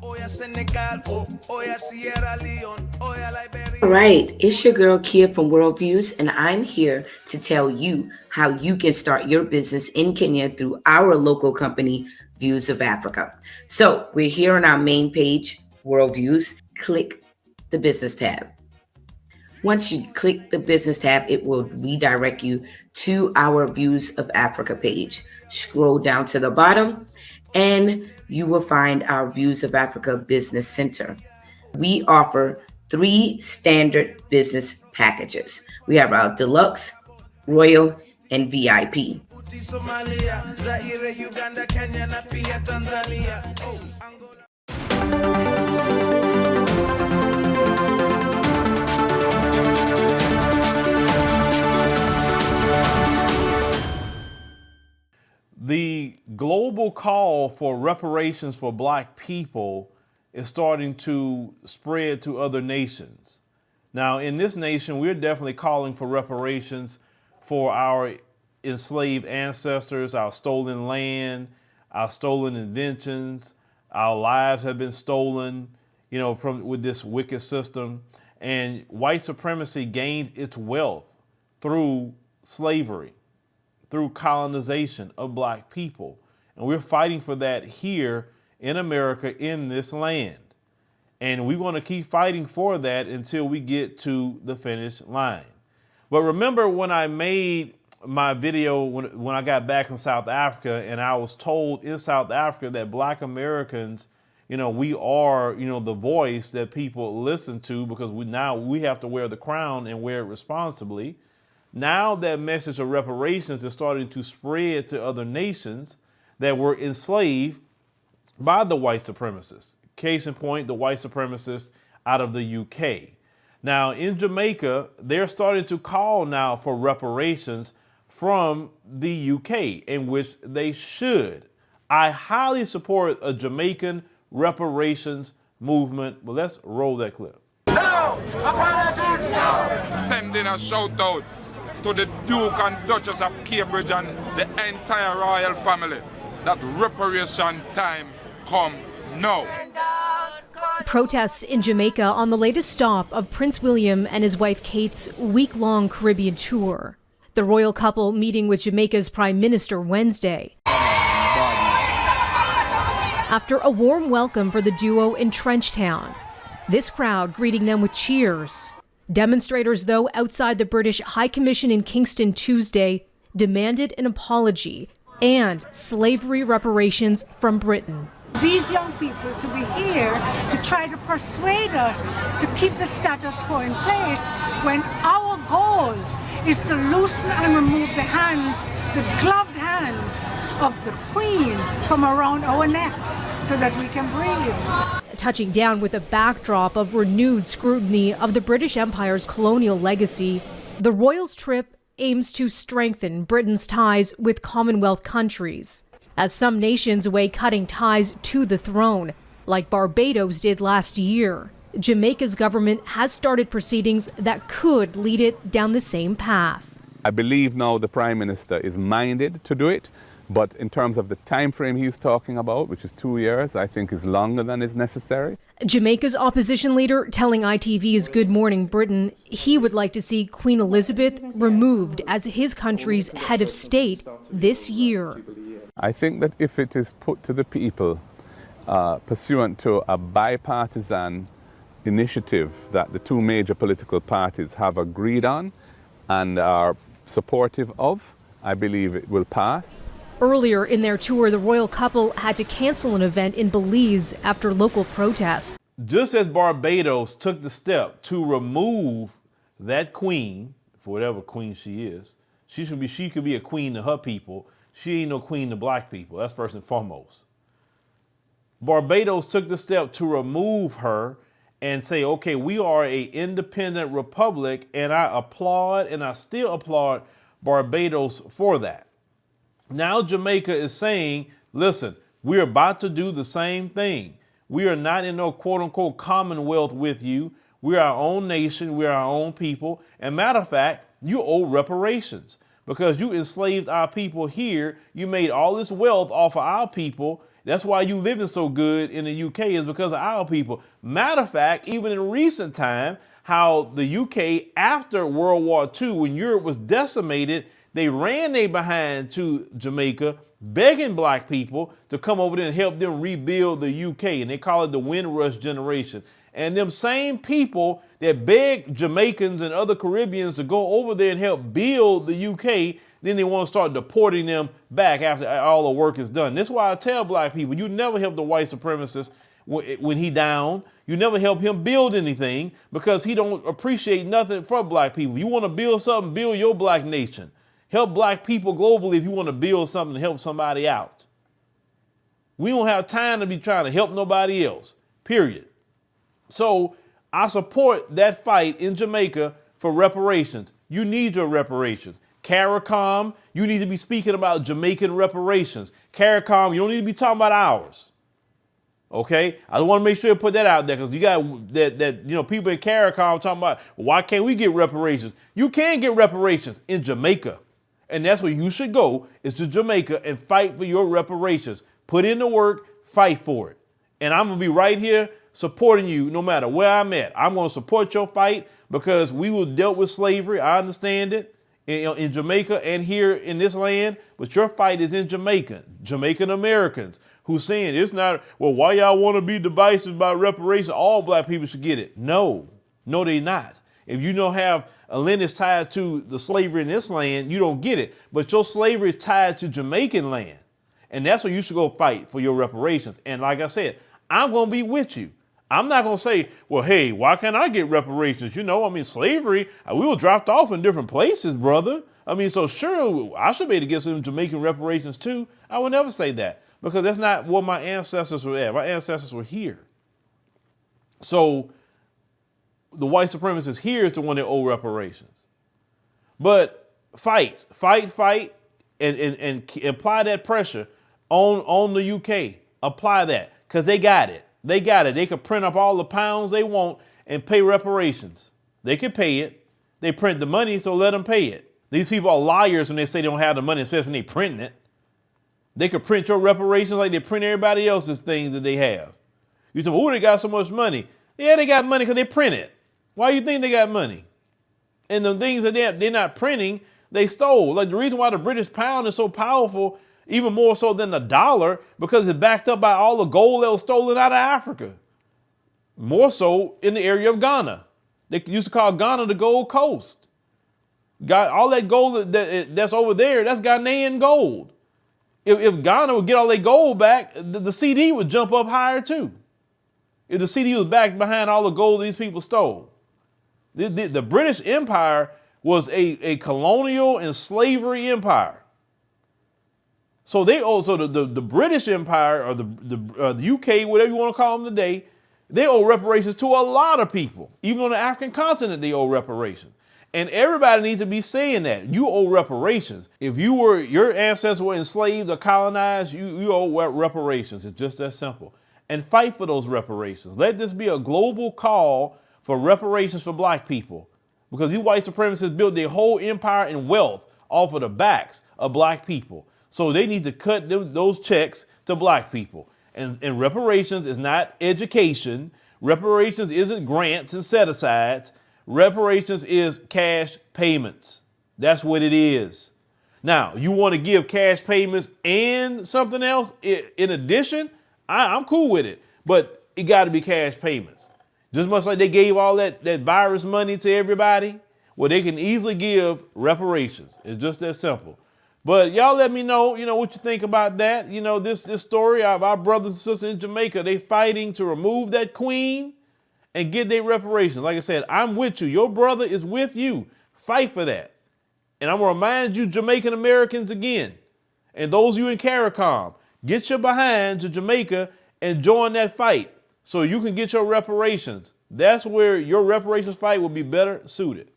All right, it's your girl Kia from Worldviews, and I'm here to tell you how you can start your business in Kenya through our local company, Views of Africa. So we're here on our main page, Worldviews. Click the business tab. Once you click the business tab, it will redirect you to our Views of Africa page. Scroll down to the bottom, and you will find our Views of Africa Business Center. We offer 3 standard business packages. We have our deluxe, royal, and VIP. The global call for reparations for Black people is starting to spread to other nations. Now, in this nation, we're definitely calling for reparations for our enslaved ancestors, our stolen land, our stolen inventions. Our lives have been stolen, with this wicked system. And white supremacy gained its wealth through slavery, through colonization of Black people. And we're fighting for that here in America, in this land. And we want to keep fighting for that until we get to the finish line. But remember when I made my video when I got back in South Africa, and I was told in South Africa that Black Americans, we are, the voice that people listen to, because we have to wear the crown and wear it responsibly. Now that message of reparations is starting to spread to other nations that were enslaved by the white supremacists. Case in point, the white supremacists out of the UK. Now in Jamaica, they're starting to call now for reparations from the UK, in which they should. I highly support a Jamaican reparations movement. Well, let's roll that clip. No! Sending a shout out to the Duke and Duchess of Cambridge and the entire royal family that reparation time come now. Protests in Jamaica on the latest stop of Prince William and his wife Kate's week-long Caribbean tour. The royal couple meeting with Jamaica's Prime Minister Wednesday. After a warm welcome for the duo in Trenchtown, this crowd greeting them with cheers. Demonstrators, though, outside the British High Commission in Kingston Tuesday demanded an apology and slavery reparations from Britain. These young people to be here to try to persuade us to keep the status quo in place, when our goal is to loosen and remove the hands, the gloved hands of the Queen from around our necks so that we can breathe. Touching down with a backdrop of renewed scrutiny of the British Empire's colonial legacy, the royals' trip aims to strengthen Britain's ties with Commonwealth countries, as some nations weigh cutting ties to the throne, like Barbados did last year. Jamaica's government has started proceedings that could lead it down the same path. I believe now the Prime Minister is minded to do it, but in terms of the time frame he's talking about, which is 2 years, I think is longer than is necessary. Jamaica's opposition leader telling ITV's Good Morning Britain he would like to see Queen Elizabeth removed as his country's head of state this year. I think that if it is put to the people pursuant to a bipartisan initiative that the 2 major political parties have agreed on and are supportive of, I believe it will pass. Earlier in their tour, the royal couple had to cancel an event in Belize after local protests. Just as Barbados took the step to remove that queen, for whatever queen she is, she could be a queen to her people. She ain't no queen to Black people. That's first and foremost. Barbados took the step to remove her and say, okay, we are an independent republic, and I applaud, and I still applaud Barbados for that. Now Jamaica is saying, listen, we're about to do the same thing. We are not in no quote unquote commonwealth with you. We're our own nation. We're our own people. And matter of fact, you owe reparations because you enslaved our people here. You made all this wealth off of our people. That's why you living so good in the UK, is because of our people. Matter of fact, even in recent time, how the UK after World War II, when Europe was decimated, they ran their behind to Jamaica, begging black people to come over there and help them rebuild the UK. And they call it the Windrush generation. And them same people that begged Jamaicans and other Caribbeans to go over there and help build the UK, then they want to start deporting them back after all the work is done. That's why I tell black people, you never help the white supremacist when he down. You never help him build anything, because he don't appreciate nothing for black people. You want to build something, build your black nation. Help black people globally if you want to build something to help somebody out. We don't have time to be trying to help nobody else, period. So I support that fight in Jamaica for reparations. You need your reparations. CARICOM, you need to be speaking about Jamaican reparations. CARICOM, you don't need to be talking about ours. Okay, I want to make sure you put that out there, because you got that people in CARICOM talking about, why can't we get reparations? You can get reparations in Jamaica, and that's where you should go, is to Jamaica and fight for your reparations. Put in the work, fight for it, and I'm gonna be right here supporting you no matter where I'm at. I'm gonna support your fight, because we were dealt with slavery. I understand it in Jamaica and here in this land, but your fight is in Jamaica, Jamaican Americans, who's saying it's not, well, why y'all want to be divisive about reparations? All black people should get it. No, they not. If you don't have a lineage tied to the slavery in this land, you don't get it. But your slavery is tied to Jamaican land. And that's where you should go fight for your reparations. And like I said, I'm going to be with you. I'm not going to say, well, hey, why can't I get reparations? Slavery, we were dropped off in different places, brother. So sure, I should be able to get some Jamaican reparations too. I would never say that, because that's not where my ancestors were at. My ancestors were here. So the white supremacist here is the one that owe reparations. But fight, and apply that pressure on the UK. Apply that, because they got it. They could print up all the pounds they want and pay reparations. They could pay it. They print the money, so let them pay it. These people are liars when they say they don't have the money, especially when they printing it. They could print your reparations like they print everybody else's things that they have. You say, oh, they got so much money. Yeah, they got money because they print it. Why do you think they got money? And the things that they're not printing, they stole. Like the reason why the British pound is so powerful, even more so than the dollar, because it's backed up by all the gold that was stolen out of Africa. More so in the area of Ghana. They used to call Ghana the Gold Coast. Got all that gold that's over there, that's Ghanaian gold. If Ghana would get all their gold back, the CD would jump up higher too. If the CD was back behind all the gold that these people stole. The British Empire was a colonial and slavery empire. So they also the British Empire, or the UK, whatever you want to call them today, they owe reparations to a lot of people. Even on the African continent, they owe reparations. And everybody needs to be saying that. You owe reparations. If your ancestors were enslaved or colonized, you owe reparations. It's just that simple. And fight for those reparations. Let this be a global call for reparations for black people. Because these white supremacists built their whole empire and wealth off of the backs of black people. So they need to cut those checks to black people. And reparations is not education. Reparations isn't grants and set-asides. Reparations is cash payments. That's what it is. Now, you want to give cash payments and something else in addition? I'm cool with it. But it got to be cash payments. Just much like they gave all that virus money to everybody, well, they can easily give reparations. It's just that simple. But y'all let me know, what you think about that. This story of our brothers and sisters in Jamaica, they fighting to remove that queen and get their reparations. Like I said, I'm with you. Your brother is with you. Fight for that. And I'm going to remind you, Jamaican Americans again, and those of you in CARICOM, get your behind to Jamaica and join that fight so you can get your reparations. That's where your reparations fight will be better suited.